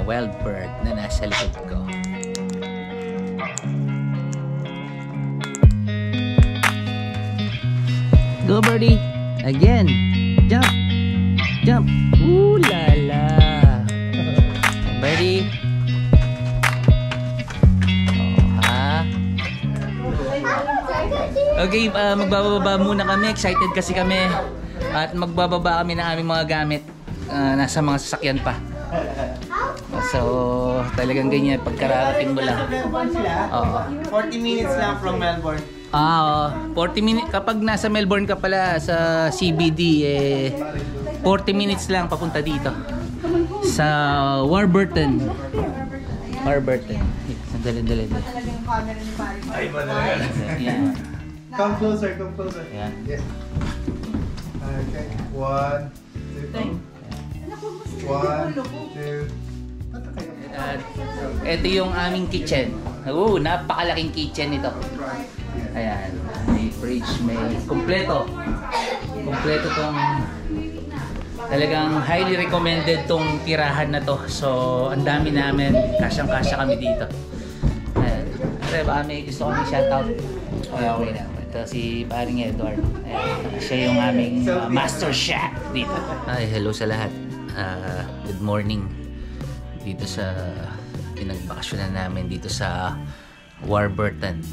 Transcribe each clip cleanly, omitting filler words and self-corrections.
wild bird na nasa likod ko. Go birdie! Again! Jump! Jump! Ooh la la! Birdie! Oh, ha? Okay, magbababa muna kami. Excited kasi kami. At magbababa kami ng aming mga gamit. Nasa mga sasakyan pa. So, talagang ganyan. Pagkararating mo lang. Oo. 40 minutes lang from Melbourne. 40 minutes. Kapag nasa Melbourne ka pala sa CBD, 40 minutes lang papunta dito. Sa Warburton. Warburton. Dali. Ay, ba talaga? Yan. Come closer, come closer. Yan. Yes. Okay. 1, 2. 1, 2. At ito yung aming kitchen. Napakalaking kitchen ito. Ayan, may fridge, may kumpleto. Kumpleto tong talagang highly recommended tong tirahan na to. So, ang dami namin, kasyang-kasya kami dito. Ayan. Pero baka may gusto kami shoutout. Okay na. Ito si paring Edward. Ayan. Siya yung aming master chef dito. Ay, hello sa lahat. Good morning. Dito sa pinagbakasyonan namin dito sa Warburton.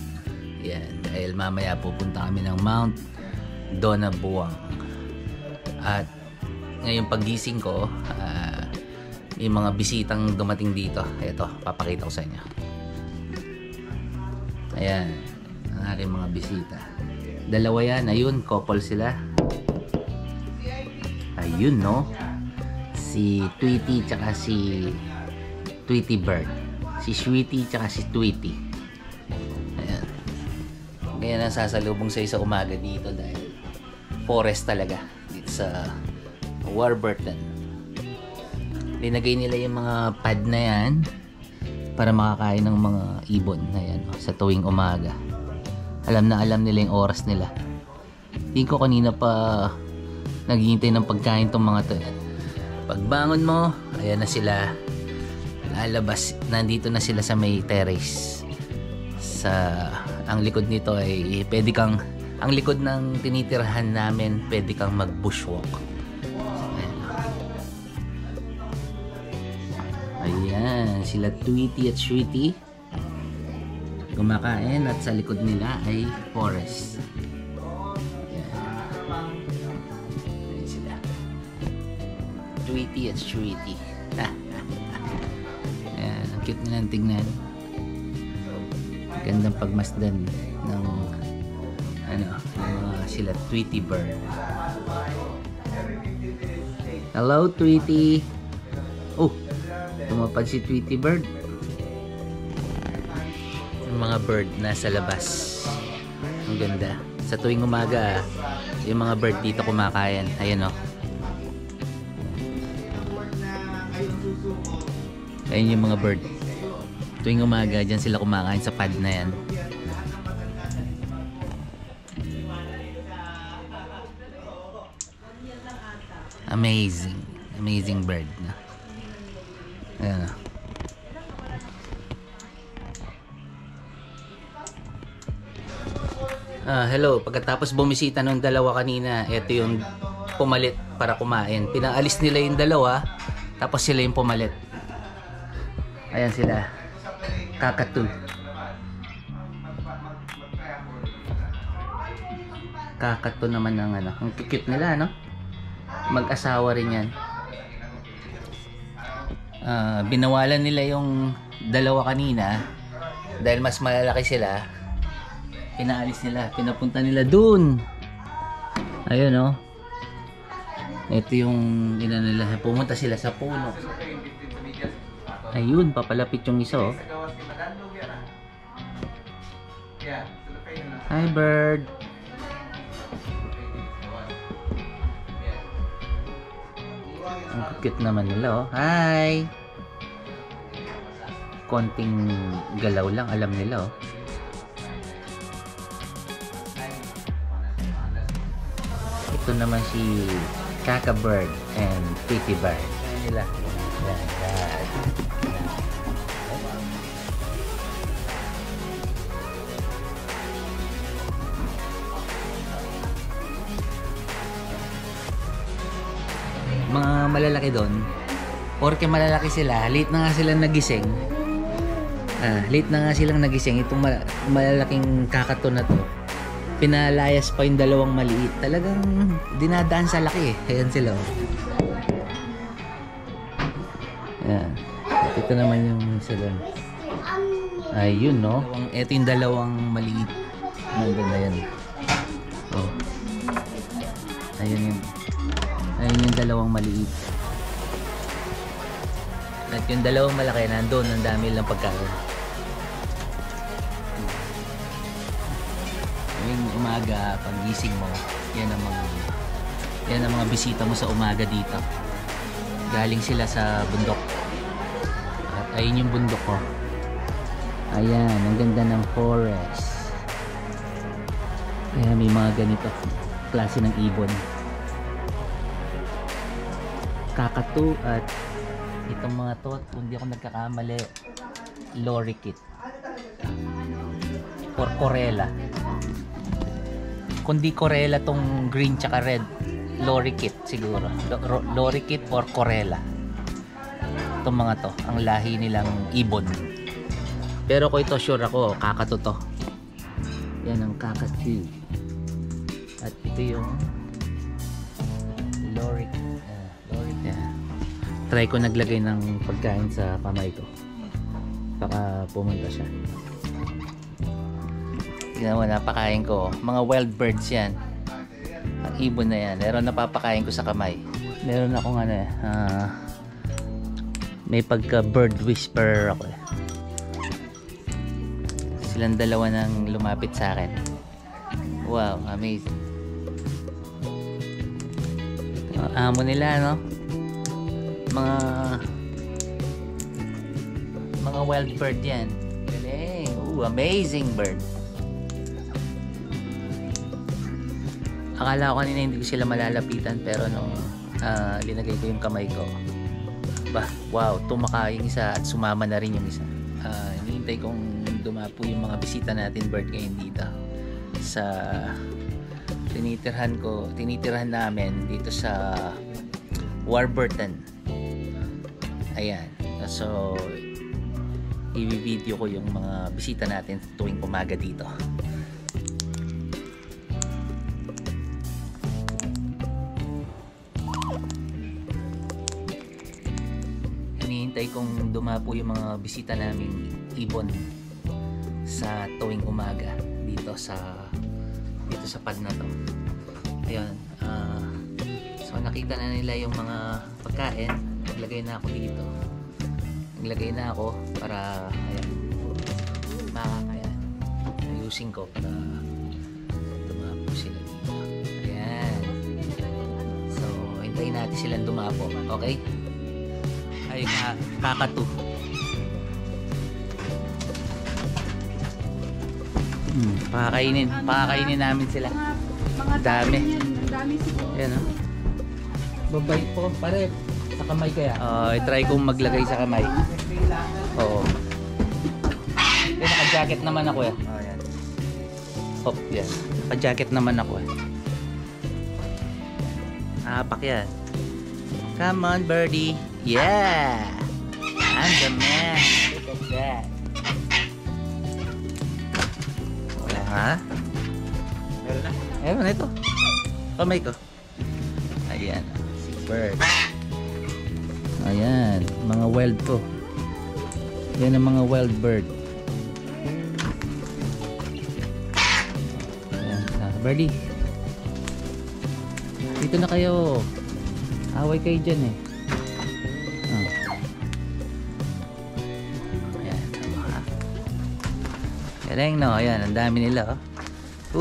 Yan, dahil mamaya pupunta kami ng Mount Donabuang. At ngayong paggising ko, may mga bisitang dumating dito. Ito, papakita ko sa inyo. Ayan, ang aking mga bisita. Dalawa yan, ayun, couple sila. Ayun, no? Si Tweety tsaka si Tweety Bird. Si Sweetie tsaka si Tweety. Ayan. Kaya nasasalubong sa isa umaga dito dahil forest talaga dito sa Warburton. Linagay nila yung mga pad na yan para makakain ng mga ibon na yan sa tuwing umaga. Alam na alam nila yung oras nila. Hindi ko kanina pa naghihintay ng pagkain tong mga to. Pagbangon mo, ayan na sila. Lalabas, nandito na sila sa may terrace. Ang likod nito ay pwede kang, ang likod ng tinitirahan namin, pwede kang mag bushwalk. Ayan, sila Tweety at Sweetie kumakain at sa likod nila ay forest. Ayan sila Tweety at Sweetie. Ayan, ang cute nilang tignan. Gandang pagmasdan ng sila Tweety Bird. Hello Tweety. Oh, tumapad si Tweety Bird. Yung mga bird nasa labas. Ang ganda. Sa tuwing umaga, yung mga bird dito kumakain. Ayan o. Ayan yung mga bird. Tuwing umaga, dyan sila kumakain sa pad na yan. Amazing. Amazing bird na. Ayan. Hello. Pagkatapos bumisita nung dalawa kanina, ito yung pumalit para kumain. Pinaalis nila yung dalawa, tapos sila yung pumalit. Ayan sila. Kakatu. Kakatu naman ng ang cute nila, no? Mag-asawa rin yan. Binawalan nila yung dalawa kanina dahil mas malalaki sila. Pinaalis nila, pinapunta nila dun. Ayun, no? Ito yung nila, pumunta sila sa puno. Ayun, papalapit yung isa, oh. Hi, bird. Ang cute naman nila, oh. Hi. Konting galaw lang, alam nila, oh. Ito naman si Kaka Bird and Tweety Bird. Ayan nila. Yan. Mga malalaki doon, porke malalaki sila, late na nga silang nagising. Late na nga silang nagising. Itong malalaking kakato na to, pinalayas pa yung dalawang maliit. Talagang dinadaan sa laki eh. Ayan sila oh. Ayan. Ito naman yung isa doon. Ayun no. Ito yung dalawang maliit. Nandun na yan. Oh. Ayun yun. Ayun yung dalawang maliit. At yung dalawang malaki nandun. Ang dami lang pagkain. Yung umaga, pag gising mo, yan ang mga bisita mo sa umaga dito. Galing sila sa bundok. At ayun yung bundok ko. Ayan, ang ganda ng forest. Ayan, may mga ganito klase ng ibon. Kakatu at itong mga to, kung di ako nagkakamali, lorikeet or corella. Kung di corella tong green tsaka red, lorikeet siguro. Lorikeet or corella. Itong mga to, ang lahi nilang ibon. Pero ko ito sure ako, kakatu to. Yan ang kakatu. At ito yung lorikeet. Try ko naglagay ng pagkain sa kamay ko. Baka pumunta siya. Tignan mo, napakain ko. Mga wild birds yan. Ang ibon na yan. Meron napapakain ko sa kamay. Meron akong may pagka bird whisperer ako eh. Silang dalawa nang lumapit sa akin. Wow, amazing. Amo nila, no? Mga wild bird yan. Galing. Ooh, amazing bird. Akala ko kanina hindi ko sila malalapitan, pero nung linagay ko yung kamay ko, wow, tumaka yung isa at sumama na rin yung isa. Hinihintay kong dumapo yung mga bisita natin bird ngayon dito sa tinitirhan namin dito sa Warburton. Ayan, so i-video ko yung mga bisita natin tuwing umaga dito. Hinihintay kong dumapo yung mga bisita naming ibon sa tuwing umaga dito sa pad na to. Ayun, so nakita na nila yung mga pagkain. Naglagay na ako dito. Naglagay na ako para ayan, makakayan. Ayusin ko para dumapo sila dito. Ayan. So, hintayin natin silang dumapo. Okay? Ay, kakatu. Pakakainin namin sila. Mga dami. Dami siguro. Ayan o. Babay po. Pare, sa kamay kaya? I-try kong maglagay sa kamay. Oo. Naka-jacket naman ako eh. Ayan. Oh, yan. Naka-jacket naman ako eh. Apak yan. Come on, birdie. Yeah! I'm the man. Look at that. Ha? Meron na? Meron na ito. Kamay ko. Ayan. Bird. Ayan. Mga wild to. Yan ang mga wild bird. Ayan. Birdie. Dito na kayo. Away kayo dyan eh. Galing no, ayan, ang dami nila oh.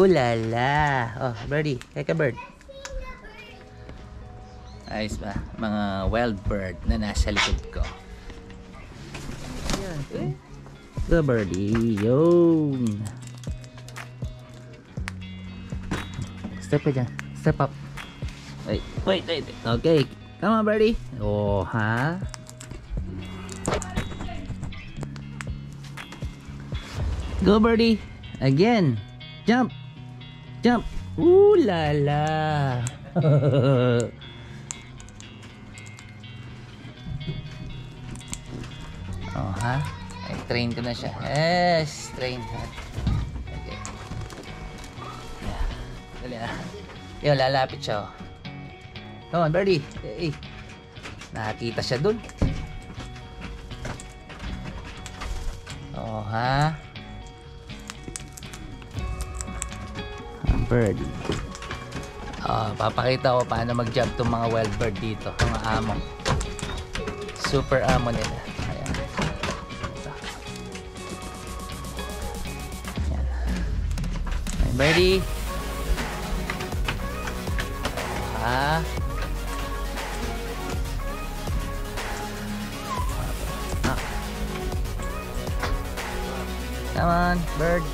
Ulala. Oh, birdie, kaya bird. Ayos ba? Mga wild bird na nasa likod ko. Ayan, eh. The birdie, yun. Step ka dyan, step up. Wait. Okay, come on birdie. Oh, ha? Go birdie. Again. Jump. Jump. Ooh la la. Oh ha. Ay, train ko na siya. Yes, train. Okay. Yeah. Dali na. Yun, lalapit siya. Oh. Come on, birdie. Hey. Nakakita siya dun. Oh ha. Birdie. Oh, papakita ko paano mag-jump tong mga wild bird dito, mga amo. Super amo nila. Ayan. Ayan. Ayan, birdie. Ah. Ah. Come on, bird.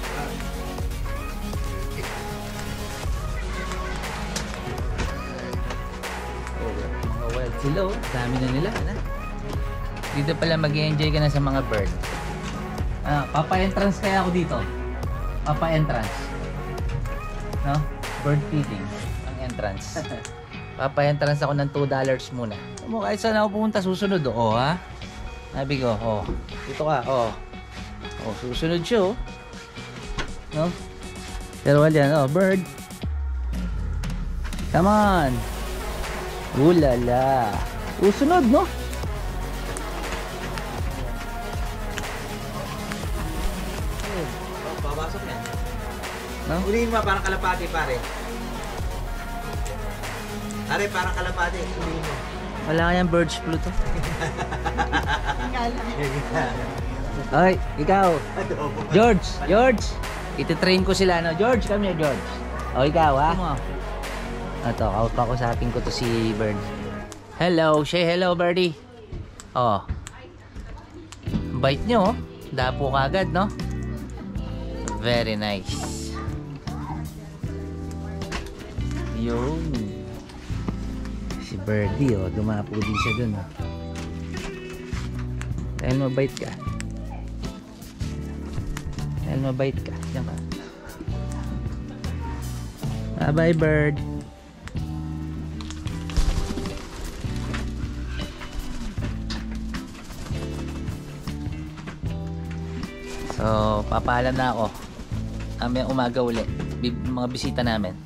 Sila oh, dami na nila. Dito pala mag-enjoy ka na sa mga bird. Papa-entrance kaya ako dito. Papa-entrance. No? Bird feeding. Ang entrance. Papa-entrance ako ng $2 muna. Kahit saan ako pumunta, susunod oh, ha? Sabi ko, oh. Dito ka, oh. Oh, susunod siya, oh. No? Pero wala yan, oh, bird. Come on. Ulala. Sunod, no? Oh, papasok yan. No? Ulihin mo, parang kalapati, pare. Pare, parang kalapati. Ulihin mo. Wala kayang bird's flu to. Ay, ikaw. George, George. Ititrain ko sila, no? George, come here, George. O, ikaw, ha? Ito, kausapin ko to si Bird. Hello, say hello, birdie. Oh. Bite nyo, oh. Dapo ka agad, no? Very nice. Yun. Si Birdie, oh. Dumapo din siya dun, oh. Dahil mabait ka. Dahil mabait ka. Diyan ka. Bye-bye, bird. So, papaalam na ako. May umaga uli. Mga bisita namin.